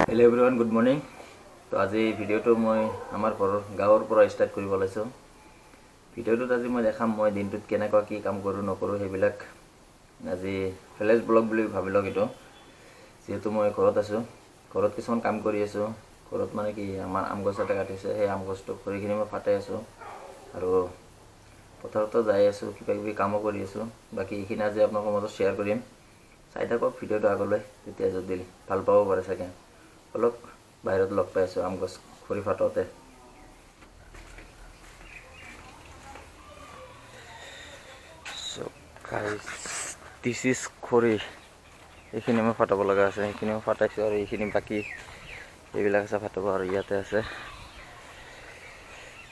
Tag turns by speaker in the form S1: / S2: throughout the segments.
S1: Hello everyone good morning. तो आज video तो मैं आमार गाँवर पर स्टार्ट कर लाइसो। भिडिओत आज मैं देखाम मैं दिन केनेकुवा कि काम करूँ नकरूँ সেইবিলাক आज फ्लैश ब्लग বুলি भाबি लग এইটো যেহেতु मैं घरत आसो घरत किछुमान काम करि आसो घरत माने कि आमार आम गछ এটা কাটিছে সেই आम गछটো খৰিখিনি মই ফাটাই আছো আৰু পথাৰতো যাই আছো কিবা কিবি কামো কৰি আছো। বাকি এইখিনি আজি আপোনালোকৰ মাজত শ্বেয়াৰ কৰিম। চাই থাকক ভিডিঅ'টো আগলৈ তেতিয়া যদি ভাল পাব পাৰে চাগে। অলপ বাহিৰত লগ পাই আছো আম গছ খৰি ফাটাওতে। সো গাইস দিস ইজ খৰি। এইখিনি মই ফাটাব লগা আছে, এইখিনি মই ফাটাইছো আৰু এইখিনি বাকি এইবিলাক আছে ফাটাব। আৰু ইয়াতে আছে,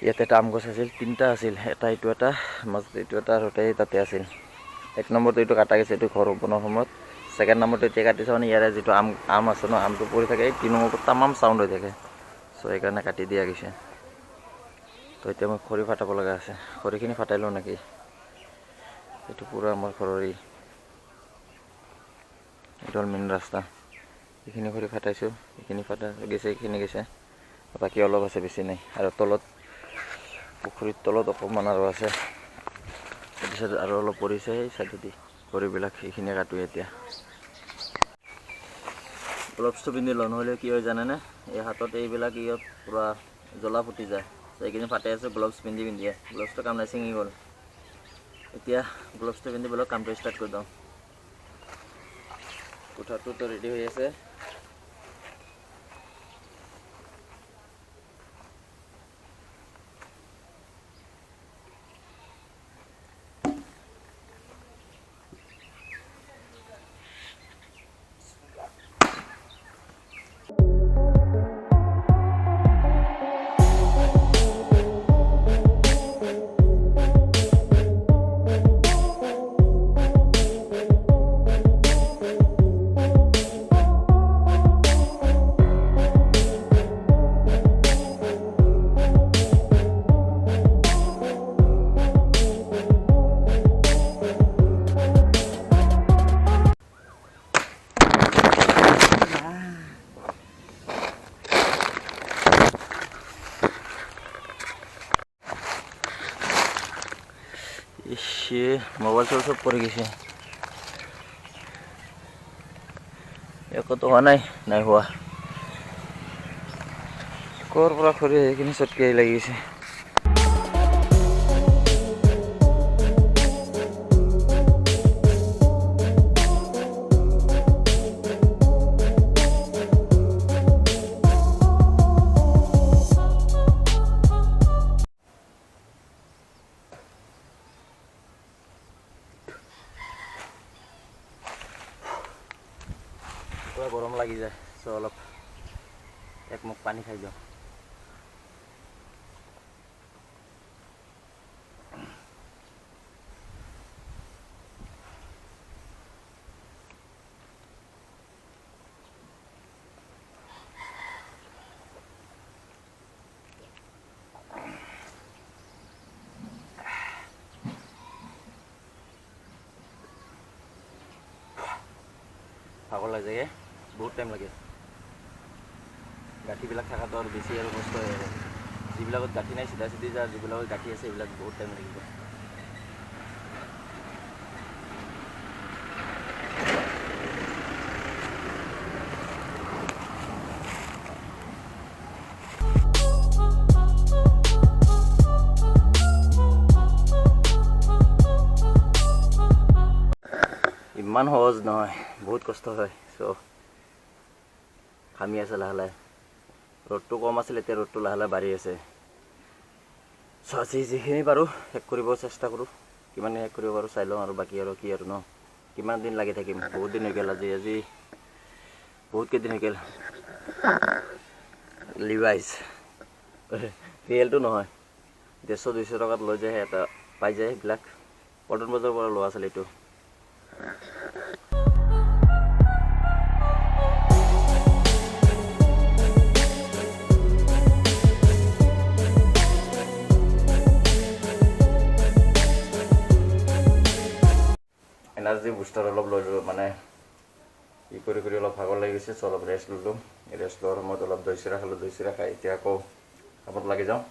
S1: ইয়াতে এটা আম গছ আছিল, তিনিটা আছিল, এটা এইটো এটা মাজত এইটো এটা আৰু তাতে আছিল। এক নম্বৰটো এইটো কাটা গৈছে, এইটো ঘৰ বনোৱাৰ সময়ত। सेकेंड नम्बर तो काटिस मैं यारे जी आम आसे ना आम तो पड़ी थे 3 नम्बर तमाम साउंड हो थे सो ये काटि दिया गई। तो इतना मैं खरी फाटाब लगा है खरीखिनि फाटाई लो ना कि ये पूरा मोर घररी ये मेन रास्ता। ये खरी फाटाइसो ये फाटा गए गए बाकी अलग आसे बेसि नहीं। और तलत पुखुरीर तलत अकमान और आसे और अलग पड़े साइडी खरीबिल ये काटो। एतिया ग्लभ्सটো পিন্ধি ল নহ'লে কি হয় জানেনে এই হাতত এইবিলাক ইয়াত পুৰা জ্বলা ফুটি যায়। সেইখিনি ফাটাই আছে গ্লভ্স পিন্ধি গ্লভ্সটো কাম নাই ছিঙি গ'ল। এতিয়া গ্লভ্সটো পিন্ধি বলক কামটো ষ্টাৰ্ট কৰি দিওঁ। কোঠাটোতো ৰেডি হৈ আছে। मोबाइल सब पड़ गई एक तो हुआ नहीं हुआ कौर पूरा खरी है चटके लगी से। पूरा गरम लगी जाए सो अलग एक मुख पानी खाई जाओ। भागल लगे बहुत टाइम लगे गाठीबिल थकातो और बेसि और कष्ट जिबिल गाठी ना सीधा सीधी जा जिबिल गाठी आसे बहुत टाइम लगे। इमान सहज নহয় बहुत कष्ट है। सो खामी आसे लाहे लाहे र'दটো कम आছিলে এতিয়া र'दটো लाहे लाहे बाढ़ी आसे। सो আজি যিখিনি পাৰোঁ শেষ কৰিব চেষ্টা কৰোঁ কিমান শেষ কৰিব পাৰোঁ চাই লওঁ। আৰু বাকী আৰু কি আৰু ন কিমান দিন লাগি থাকিম বহুত দিন হৈ গ'ল। আজি বহুত কেইদিন হৈ গ'ল। লিভাইজ ৰিয়েলটো নহয় 150-200 টকাত লৈ যায় এটা পাই যায়। সেইবিলাক পল্টন বজাৰৰ পৰা লোৱা আছিল। এইটো এনাৰ্জি বুষ্টাৰ অলপ লৈ মানে ই কৰি অলপ ভাগৰ লাগি গৈছে, অলপ ৰেষ্ট ল'লোঁ। ৰেষ্ট লোৱাৰ সময়ত অলপ দৈ চিৰা খালোঁ, দৈ চিৰা খাই এতিয়া আকৌ কামত লাগি যাওঁ।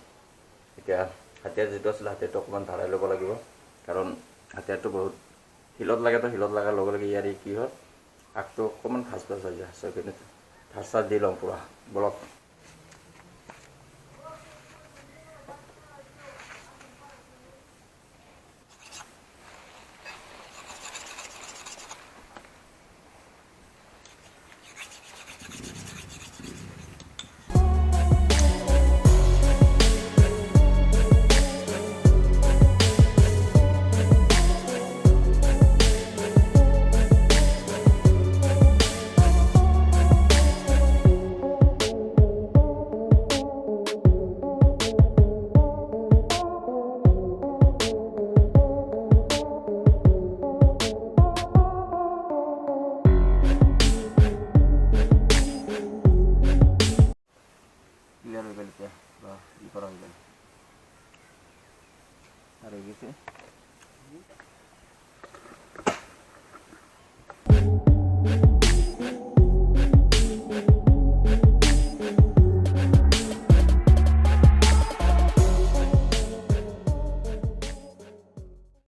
S1: এতিয়া হাতীয়াৰ যিটো আছিলে হাতীয়াৰটো অকণমান ধাৰাই ল'ব লাগিব, কাৰণ হাতীয়াৰটো বহুত শিলত লাগে, তো শিলত লগাৰ লগে লগে ইয়াৰ কি হয় আগটো অকণমান ভাজ ভাজ হৈ যায়। চ' কিন্তু ধাৰ চাৰ দি লওঁ পূৰা বলক। ক্লিয়াৰ হৈ গ'ল এতিয়া বা ই কৰা হৈ গ'ল আৰু হৈ গৈছে।